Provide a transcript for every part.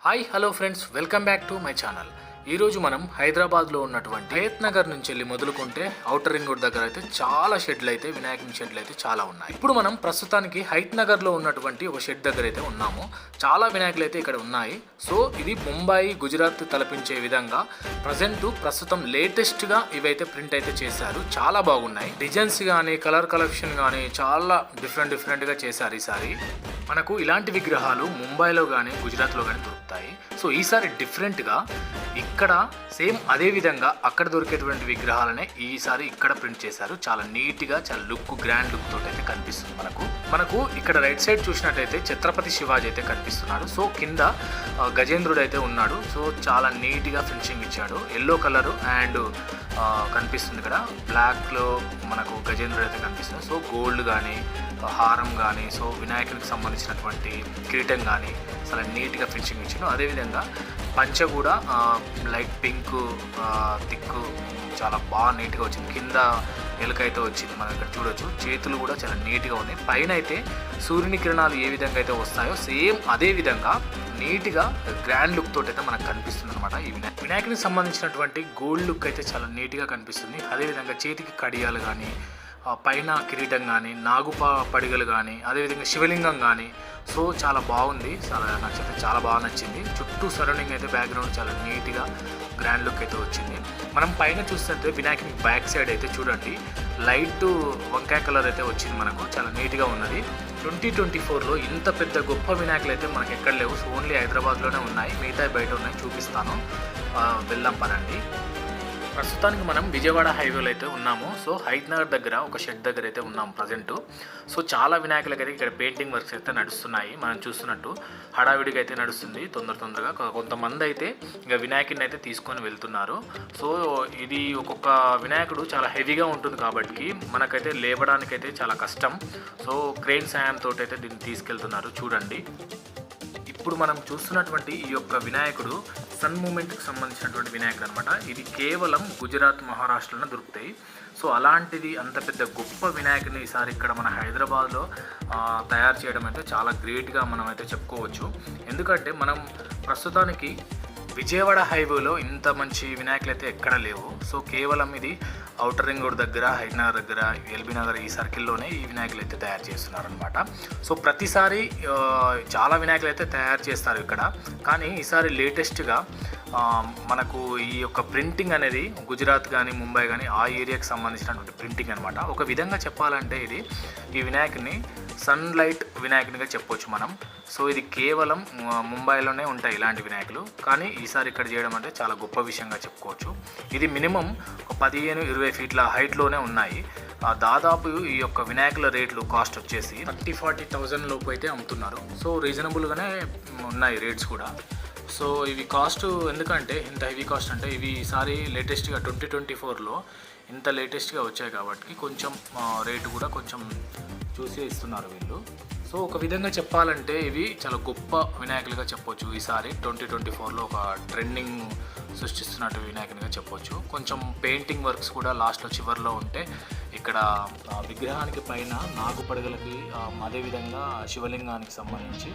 Hi hello friends, welcome back to my channel. ఈరోజు మనం హైదరాబాద్లో ఉన్నటువంటి హయత్ నగర్ నుంచి వెళ్ళి మొదలుకుంటే ఔటర్ రింగ్ రోడ్ దగ్గర అయితే చాలా షెడ్లు అయితే వినాయకుని షెడ్లు అయితే చాలా ఉన్నాయి. ఇప్పుడు మనం ప్రస్తుతానికి హయత్ నగర్లో ఉన్నటువంటి ఒక షెడ్ దగ్గర అయితే ఉన్నాము. చాలా వినాయకులు అయితే ఇక్కడ ఉన్నాయి. సో ఇది ముంబై, గుజరాత్ తలపించే విధంగా ప్రస్తుతం లేటెస్ట్గా ఇవైతే ప్రింట్ అయితే చేశారు. చాలా బాగున్నాయి. డిజైన్స్ కానీ కలర్ కలెక్షన్ కానీ చాలా డిఫరెంట్గా చేశారు. ఈసారి మనకు ఇలాంటి విగ్రహాలు ముంబైలో కానీ గుజరాత్లో కానీ దొరుకుతాయి. సో ఈసారి డిఫరెంట్గా ఇక్కడ సేమ్ అదే విధంగా అక్కడ దొరికేటువంటి విగ్రహాలనే ఈసారి ఇక్కడ ప్రింట్ చేశారు. చాలా నీట్గా, చాలా గ్రాండ్ లుక్ తోటి అయితే కనిపిస్తుంది. మనకు ఇక్కడ రైట్ సైడ్ చూసినట్టయితే ఛత్రపతి శివాజీ అయితే కనిపిస్తున్నాడు. సో కింద గజేంద్రుడు అయితే ఉన్నాడు. సో చాలా నీట్గా ఫినిషింగ్ ఇచ్చాడు. ఎల్లో కలర్ అండ్ కనిపిస్తుంది. ఇక్కడ బ్లాక్లో మనకు గజేంద్రుడు అయితే కనిపిస్తుంది. సో గోల్డ్ కానీ హారం కానీ, సో వినాయకునికి సంబంధించినటువంటి కిరీటం కానీ చాలా నీట్గా ఫినిషింగ్ ఇచ్చాడు. అదేవిధంగా పంచ కూడా లైట్ పింక్ థిక్ చాలా బాగా నీట్గా వచ్చింది. కింద ఎలుక అయితే వచ్చింది, మనం ఇక్కడ చూడొచ్చు. చేతులు కూడా చాలా నీట్గా ఉన్నాయి. పైన అయితే సూర్యుని కిరణాలు ఏ విధంగా అయితే వస్తాయో సేమ్ అదే విధంగా నీట్గా గ్రాండ్ లుక్ తోటి అయితే మనకు కనిపిస్తుంది అనమాట. ఈ వినాయకునికి సంబంధించినటువంటి గోల్డ్ లుక్ అయితే చాలా నీట్గా కనిపిస్తుంది. అదేవిధంగా చేతికి కడియాలు కానీ, పైన కిరీటం కానీ, పడిగలు కానీ, అదేవిధంగా శివలింగం కానీ, సో చాలా బాగుంది. నాకైతే చాలా బాగా నచ్చింది. చుట్టూ సరౌండింగ్ అయితే బ్యాక్గ్రౌండ్ చాలా నీట్గా గ్రాండ్ లుక్ అయితే వచ్చింది. మనం పైన చూస్తుంటే వినాయకుని బ్యాక్ సైడ్ అయితే చూడండి, లైట్ వంకాయ కలర్ అయితే వచ్చింది. మనకు చాలా నీట్గా ఉన్నది. 2024లో ఇంత పెద్ద గొప్ప వినాయకులు అయితే మనకు ఎక్కడ లేవు. సో ఓన్లీ హైదరాబాద్లోనే ఉన్నాయి. మిగతా బయట ఉన్నాయి, చూపిస్తాను. వెళ్దాం పదండి. ప్రస్తుతానికి మనం విజయవాడ హైవేలో అయితే ఉన్నాము. సో హయత్ నగర్ దగ్గర ఒక షెడ్ దగ్గర అయితే ఉన్నాము ప్రజెంట్. సో చాలా వినాయకులకి అయితే ఇక్కడ పెయింటింగ్ వర్క్స్ అయితే నడుస్తున్నాయి. మనం చూస్తున్నట్టు హడావిడిగా అయితే నడుస్తుంది. తొందరగా కొంతమంది అయితే ఇక వినాయకుడిని అయితే తీసుకొని వెళ్తున్నారు. సో ఇది ఒక్కొక్క వినాయకుడు చాలా హెవీగా ఉంటుంది కాబట్టి మనకైతే లేవడానికైతే చాలా కష్టం. సో క్రేన్ సాయంతో అయితే దీన్ని తీసుకెళ్తున్నారు. చూడండి, ఇప్పుడు మనం చూస్తున్నటువంటి ఈ యొక్క వినాయకుడు సన్ మూమెంట్కి సంబంధించినటువంటి వినాయకుడు అనమాట. ఇది కేవలం గుజరాత్, మహారాష్ట్రలోనే దొరుకుతాయి. సో అలాంటిది అంత పెద్ద గొప్ప వినాయకుడిని ఈసారి ఇక్కడ మన హైదరాబాద్లో తయారు చేయడం అయితే చాలా గ్రేట్గా మనం అయితే చెప్పుకోవచ్చు. ఎందుకంటే మనం ప్రస్తుతానికి విజయవాడ హైవేలో ఇంత మంచి వినాయకులు అయితే ఎక్కడ లేవు. సో కేవలం ఇది ఔటర్ రింగ్ రోడ్ దగ్గర, హయత్ నగర్ దగ్గర, ఎల్బీ నగర్ ఈ సర్కిల్లోనే ఈ వినాయకులు అయితే తయారు చేస్తున్నారనమాట. సో ప్రతిసారి చాలా వినాయకులు అయితే తయారు చేస్తారు ఇక్కడ. కానీ ఈసారి లేటెస్ట్గా మనకు ఈ యొక్క ప్రింటింగ్ అనేది గుజరాత్ కానీ, ముంబై కానీ ఆ ఏరియాకి సంబంధించినటువంటి ప్రింటింగ్ అనమాట. ఒక విధంగా చెప్పాలంటే ఈ వినాయకుని సన్లైట్ వినాయకునిగా చెప్పొచ్చు మనం. సో ఇది కేవలం ముంబైలోనే ఉంటాయి ఇలాంటి వినాయకులు. కానీ ఈసారి ఇక్కడ చేయడం అంటే చాలా గొప్ప విషయంగా చెప్పుకోవచ్చు. ఇది మినిమం 15-20 ఫీట్ల హైట్లోనే ఉన్నాయి. దాదాపు ఈ యొక్క వినాయకుల రేట్లు కాస్ట్ వచ్చేసి 30,000-40,000 లోపు అయితే అమ్ముతున్నారు. సో రీజనబుల్గానే ఉన్నాయి రేట్స్ కూడా. సో ఇవి కాస్ట్ ఎందుకంటే ఇంత హెవీ కాస్ట్ అంటే ఇవి ఈసారి లేటెస్ట్గా 2024లో ఇంత లేటెస్ట్గా వచ్చాయి కాబట్టి కొంచెం రేటు కూడా కొంచెం చూసి ఇస్తున్నారు వీళ్ళు. సో ఒక విధంగా చెప్పాలంటే ఇవి చాలా గొప్ప వినాయకులుగా చెప్పొచ్చు. ఈసారి 2024లో ఒక ట్రెండింగ్ సృష్టిస్తున్నట్టు వినాయకునిగా చెప్పొచ్చు. కొంచెం పెయింటింగ్ వర్క్స్ కూడా లాస్ట్లో చివరిలో ఉంటే ఇక్కడ విగ్రహానికి పైన నాగుపడగలకి, అదేవిధంగా శివలింగానికి సంబంధించి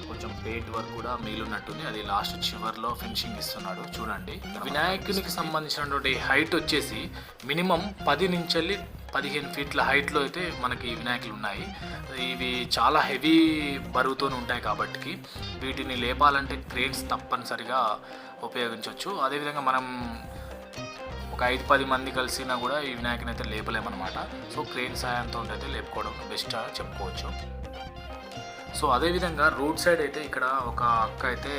కొంచెం పెయింట్ వర్క్ కూడా మిగిలినట్టుంది. అది లాస్ట్ చివరిలో ఫినిషింగ్ ఇస్తున్నాడు. చూడండి, వినాయకునికి సంబంధించినటువంటి హైట్ వచ్చేసి మినిమం 10-15 ఫీట్ల హైట్లో అయితే మనకి వినాయకులు ఉన్నాయి. ఇవి చాలా హెవీ బరువుతో ఉంటాయి కాబట్టి వీటిని లేపాలంటే క్రేన్స్ తప్పనిసరిగా ఉపయోగించవచ్చు. అదేవిధంగా మనం ఒక 5-10 మంది కలిసినా కూడా ఈ వినాయకుని అయితే లేపలేమన్నమాట. సో క్రేన్ సాయంతో అయితే లేపుకోవడం బెస్ట్ చెప్పుకోవచ్చు. సో అదేవిధంగా రోడ్ సైడ్ అయితే ఇక్కడ ఒక అక్క అయితే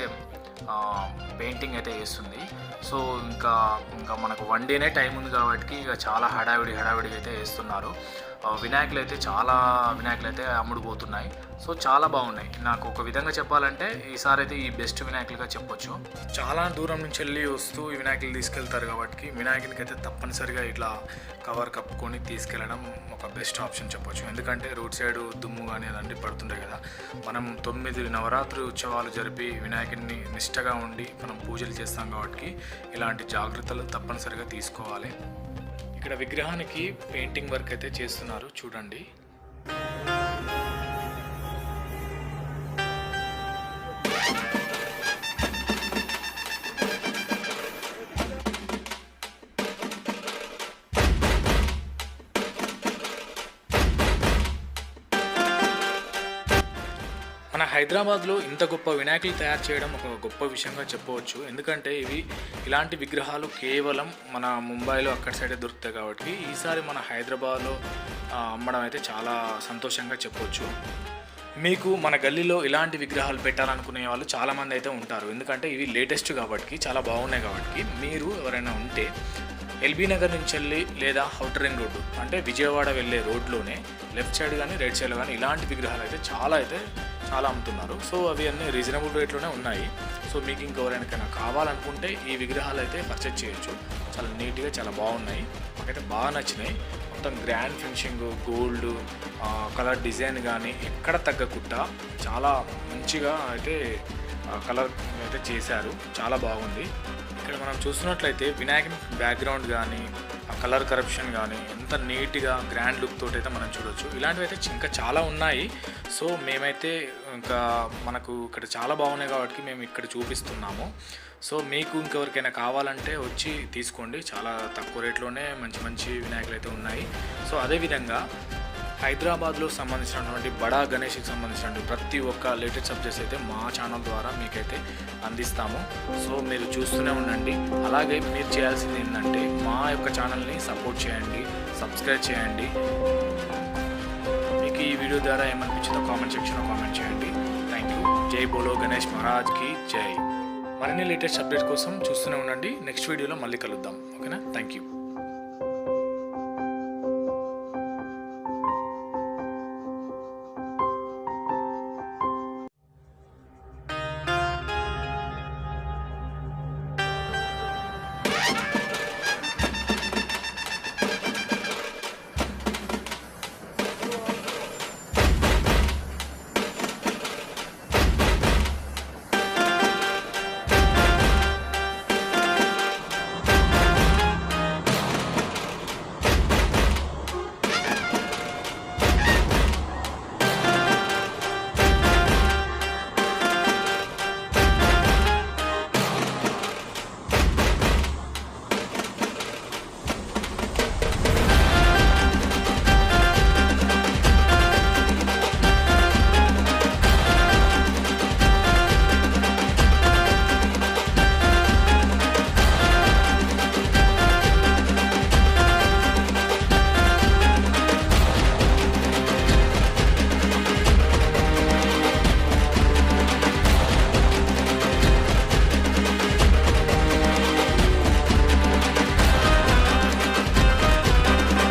పెయింటింగ్ అయితే వేస్తుంది. సో ఇంకా మనకు 1 డేనే టైం ఉంది కాబట్టి ఇక చాలా హడావిడిగా అయితే వేస్తున్నారు. చాలా వినాయకులు అయితే అమ్ముడుపోతున్నాయి. సో చాలా బాగున్నాయి. నాకు ఒక విధంగా చెప్పాలంటే ఈసారి అయితే ఈ బెస్ట్ వినాయకులుగా చెప్పొచ్చు. చాలా దూరం నుంచి వెళ్ళి వస్తూ ఈ వినాయకులు తీసుకెళ్తారు కాబట్టి వినాయకునికి అయితే తప్పనిసరిగా ఇట్లా కవర్ కప్పుకొని తీసుకెళ్ళడం ఒక బెస్ట్ ఆప్షన్ చెప్పొచ్చు. ఎందుకంటే రోడ్ సైడ్ దుమ్ము కానీ అదండి పడుతుంటాయి కదా. మనం 9 నవరాత్రి ఉత్సవాలు జరిపి వినాయకుడిని నిష్టగా ఉండి మనం పూజలు చేస్తాం కాబట్టి ఇలాంటి జాగ్రత్తలు తప్పనిసరిగా తీసుకోవాలి. ఇక్కడ విగ్రహానికి పెయింటింగ్ వర్క్ అయితే చేస్తున్నారు. చూడండి, హైదరాబాద్లో ఇంత గొప్ప వినాయకులు తయారు చేయడం ఒక గొప్ప విషయంగా చెప్పవచ్చు. ఎందుకంటే ఇలాంటి విగ్రహాలు కేవలం మన ముంబైలో అక్కడ సైడే దొరుకుతాయి కాబట్టి ఈసారి మన హైదరాబాద్లో అమ్మడం అయితే చాలా సంతోషంగా చెప్పవచ్చు. మీకు మన గల్లీలో ఇలాంటి విగ్రహాలు పెట్టాలనుకునే వాళ్ళు చాలామంది అయితే ఉంటారు. ఎందుకంటే ఇవి లేటెస్ట్ కాబట్టి, చాలా బాగున్నాయి కాబట్టి. మీరు ఎవరైనా ఉంటే ఎల్బీ నగర్ నుంచి వెళ్ళి లేదా ఔటర్ రింగ్ రోడ్డు అంటే విజయవాడ వెళ్ళే రోడ్లోనే లెఫ్ట్ సైడ్ కానీ రైట్ సైడ్ కానీ ఇలాంటి విగ్రహాలు అయితే చాలా అమ్ముతున్నారు. సో అవి అన్నీ రీజనబుల్ రేట్లోనే ఉన్నాయి. సో మీకు ఇంకెవరైనా కావాలనుకుంటే ఈ విగ్రహాలు అయితే పర్చేజ్ చేయొచ్చు. చాలా నీట్గా చాలా బాగున్నాయి, మాకైతే బాగా నచ్చినాయి. మొత్తం grand finishing, gold colour design కానీ ఎక్కడ తగ్గకుండా చాలా మంచిగా అయితే కలర్ అయితే చేశారు. చాలా బాగుంది. ఇక్కడ మనం చూస్తున్నట్లయితే వినాయకుని బ్యాక్గ్రౌండ్ కానీ ఆ కలర్ కరప్షన్ కానీ ఎంత నీట్గా గ్రాండ్ లుక్ తోటి అయితే మనం చూడొచ్చు. ఇలాంటివి అయితే ఇంకా చాలా ఉన్నాయి. సో మేమైతే ఇంకా మనకు ఇక్కడ చాలా బాగున్నాయి కాబట్టి మేము ఇక్కడ చూపిస్తున్నాము. సో మీకు ఇంకెవరికైనా కావాలంటే వచ్చి తీసుకోండి. చాలా తక్కువ రేట్లోనే మంచి వినాయకులు అయితే ఉన్నాయి. సో అదేవిధంగా హైదరాబాద్లో సంబంధించినటువంటి బడా గణేష్కి సంబంధించినటువంటి ప్రతి ఒక్క లేటెస్ట్ సబ్జెక్ట్స్ అయితే మా ఛానల్ ద్వారా మీకైతే అందిస్తాము. సో మీరు చూస్తూనే ఉండండి. అలాగే మీరు చేయాల్సింది ఏంటంటే మా యొక్క ఛానల్ని సపోర్ట్ చేయండి, సబ్స్క్రైబ్ చేయండి. మీకు ఈ వీడియో ద్వారా ఏమనిపించిందో కామెంట్ సెక్షన్లో కామెంట్ చేయండి. Thank you. జై బోలో గణేష్ మహారాజ్కి జై. మరిన్ని లేటెస్ట్ అప్డేట్ కోసం చూస్తూనే ఉండండి. నెక్స్ట్ వీడియోలో మళ్ళీ కలుద్దాం. ఓకేనా? Thank you.